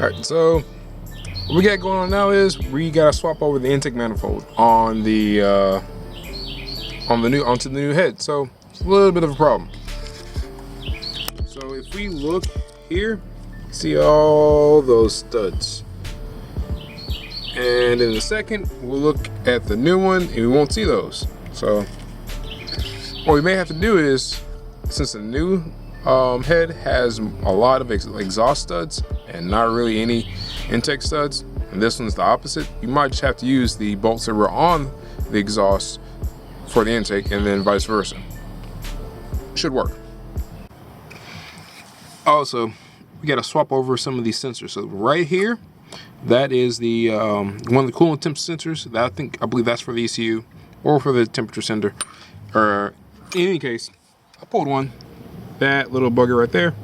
Alright, so what we got going on now is we gotta swap over the intake manifold on the onto the new head. So it's a little bit of a problem. So if we look here, see all those studs. And in a second, we'll look at the new one and we won't see those. So what we may have to do is, since the new head has a lot of exhaust studs and not really any intake studs, and this one's the opposite, you might just have to use the bolts that were on the exhaust for the intake and then vice versa. Should work. Also, we got to swap over some of these sensors. So right here, that is the one of the coolant temp sensors. That I believe that's for the ECU or for the temperature sender. Or in any case, I pulled one. That little bugger right there.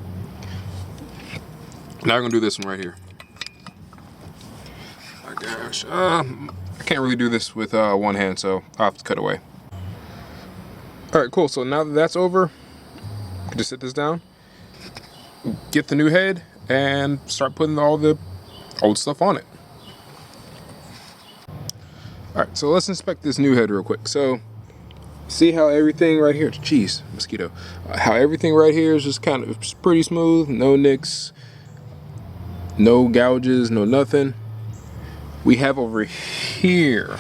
Now we're gonna do this one right here. Oh gosh, I can't really do this with one hand, so I'll have to cut away. All right, cool. So now that that's over, I can just sit this down, get the new head, and start putting all the old stuff on it. All right, so let's inspect this new head real quick. So see how everything right here, geez, mosquito, how everything right here is just kind of pretty smooth, no nicks, no gouges, no nothing. We have over here,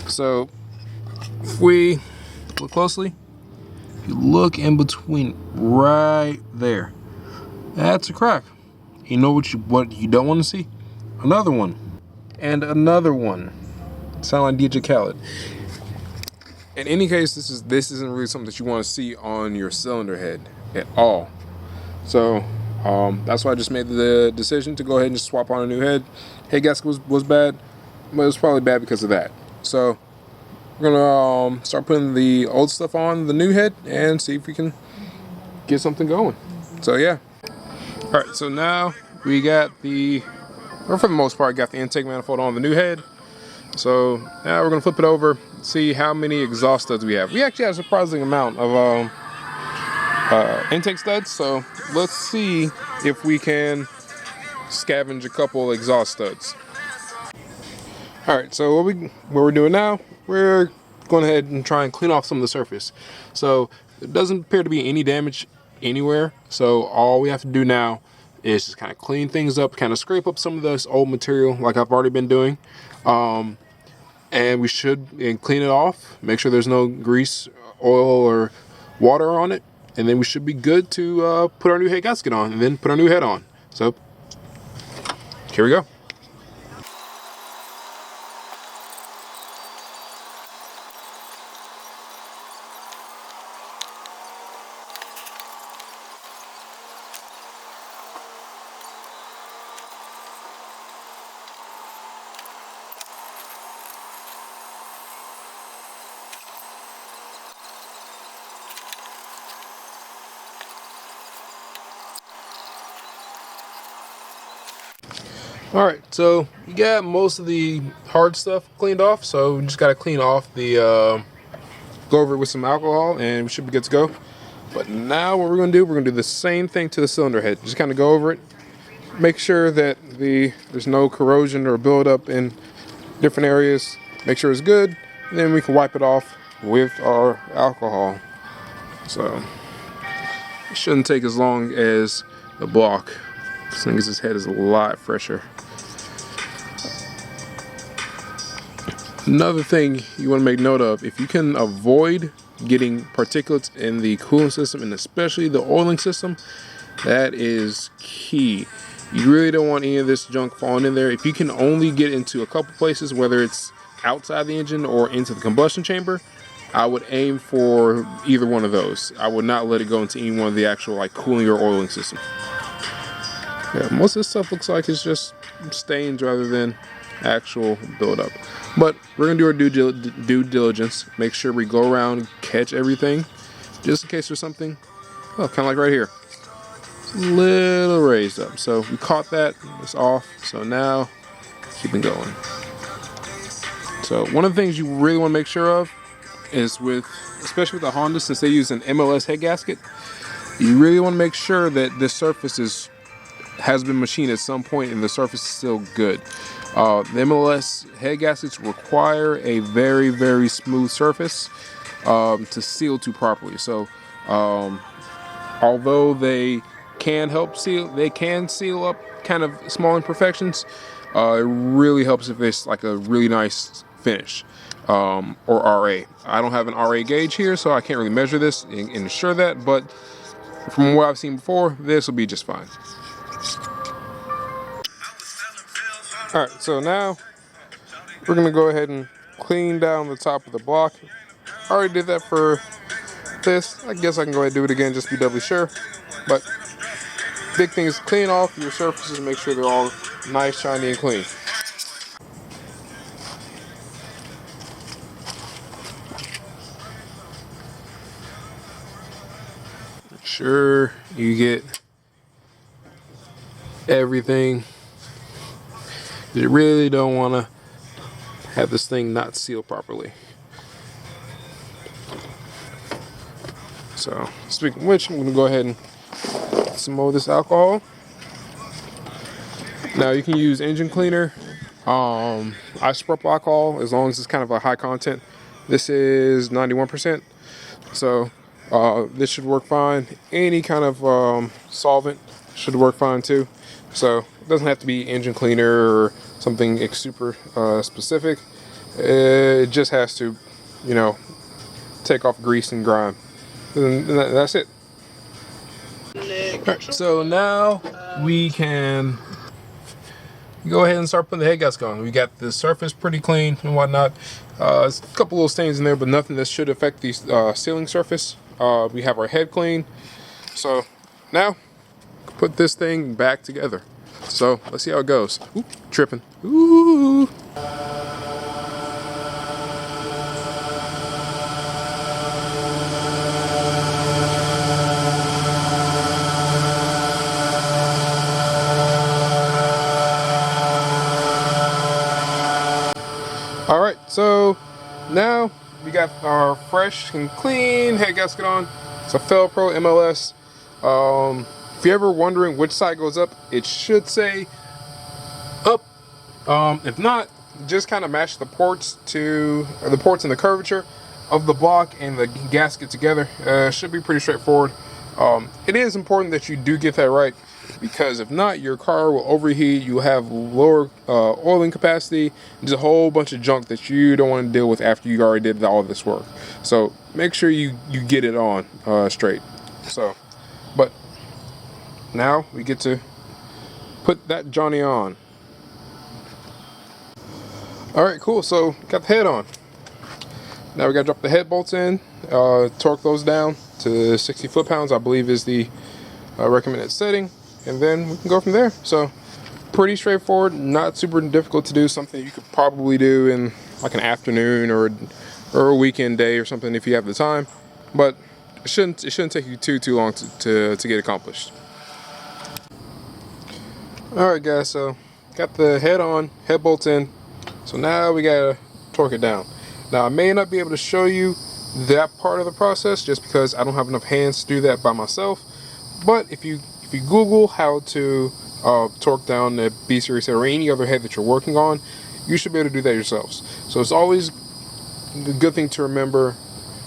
so if we look closely, if you look in between right there, that's a crack. You know what you don't want to see? Another one, and another one. Sound like DJ Khaled. In any case, this isn't really something that you want to see on your cylinder head at all. So that's why I just made the decision to go ahead and just swap on a new head. Head gasket was bad, but it was probably bad because of that. So we're gonna start putting the old stuff on the new head and see if we can get something going. So yeah. All right, so now we got or for the most part, got the intake manifold on the new head. So now we're gonna flip it over, see how many exhaust studs we have. We actually have a surprising amount of intake studs. So let's see if we can scavenge a couple exhaust studs. All right, so what we're doing now, we're going ahead and try and clean off some of the surface. So there doesn't appear to be any damage anywhere. So all we have to do now is just kind of clean things up, kind of scrape up some of this old material like I've already been doing. And we should clean it off, make sure there's no grease, oil, or water on it, and then we should be good to put our new head gasket on and then put our new head on. So here we go. All right, so you got most of the hard stuff cleaned off, so we just got to clean off the, go over it with some alcohol and we should be good to go. But now what we're going to do the same thing to the cylinder head. Just kind of go over it, make sure that there's no corrosion or buildup in different areas, make sure it's good, and then we can wipe it off with our alcohol. So it shouldn't take as long as the block. As long as his head is a lot fresher. Another thing you want to make note of, if you can avoid getting particulates in the cooling system and especially the oiling system, that is key. You really don't want any of this junk falling in there. If you can only get into a couple places, whether it's outside the engine or into the combustion chamber, I would aim for either one of those. I would not let it go into any one of the actual like cooling or oiling system. Yeah, most of this stuff looks like it's just stains rather than actual buildup. But we're gonna do our due diligence. Make sure we go around, catch everything, just in case there's something. Oh, kind of like right here, it's a little raised up. So we caught that. It's off. So now keep it going. So one of the things you really want to make sure of is especially with the Honda, since they use an MLS head gasket, you really want to make sure that this surface is has been machined at some point and the surface is still good. The MLS head gaskets require a very, very smooth surface to seal to properly. So although they can help seal, they can seal up kind of small imperfections. It really helps if it's like a really nice finish, or RA. I don't have an RA gauge here, so I can't really measure this and ensure that, but from what I've seen before, this will be just fine. All right, so now we're gonna go ahead and clean down the top of the block. I already did that for this. I guess I can go ahead and do it again just to be doubly sure. But big thing is clean off your surfaces and make sure they're all nice, shiny, and clean. Make sure you get everything. You really don't want to have this thing not sealed properly. So, speaking of which, I'm going to go ahead and get some more of this alcohol. Now, you can use engine cleaner, isopropyl alcohol, as long as it's kind of a high content. This is 91%, so this should work fine. Any kind of solvent should work fine too. So it doesn't have to be engine cleaner or something super specific. It just has to, you know, take off grease and grime. And that's it. Alright, so now we can go ahead and start putting the head gasket on. We got the surface pretty clean and whatnot. There's a couple little stains in there, but nothing that should affect the sealing surface. We have our head clean. So now, put this thing back together. So let's see how it goes. Ooh, tripping. Ooh. All right, so now we got our fresh and clean head gasket on. It's a Felpro MLS. If you're ever wondering which side goes up, it should say up. If not, just kind of match the ports and the curvature of the block and the gasket together. Should be pretty straightforward. It is important that you do get that right, because if not, your car will overheat. You'll have lower oiling capacity. There's a whole bunch of junk that you don't want to deal with after you already did all this work. So make sure you get it on straight. So, but now we get to put that Johnny on. All right, cool. So got the head on. Now we got to drop the head bolts in, torque those down to 60 foot-pounds, I believe is the recommended setting, and then we can go from there. So pretty straightforward, not super difficult to do. Something you could probably do in like an afternoon or a weekend day or something if you have the time. But it shouldn't take you too long to get accomplished. Alright guys, so got the head on, head bolts in. So now we gotta torque it down. Now I may not be able to show you that part of the process just because I don't have enough hands to do that by myself. But if you Google how to torque down the B series head or any other head that you're working on, you should be able to do that yourselves. So it's always a good thing to remember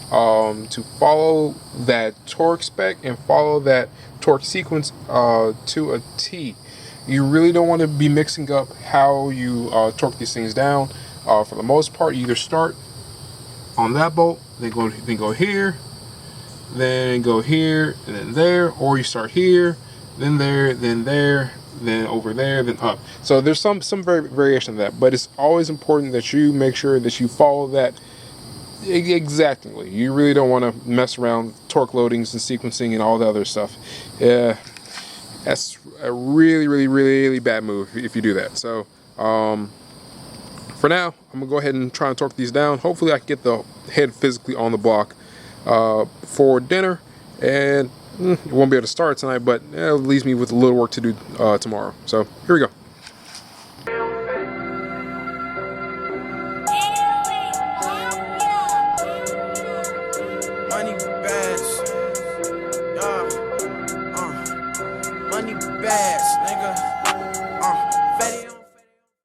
to follow that torque spec and follow that torque sequence to a T. You really don't want to be mixing up how you torque these things down. For the most part, you either start on that bolt, then go here, then go here, and then there, or you start here, then there, then over there, then up. So there's some variation of that, but it's always important that you make sure that you follow that exactly. You really don't want to mess around torque loadings and sequencing and all the other stuff. Yeah, that's a really bad move if you do that. So for now, I'm gonna go ahead and try and torque these down. Hopefully I can get the head physically on the block for dinner, and it won't be able to start tonight, but it leaves me with a little work to do tomorrow. So here we go. Money bags, money bags.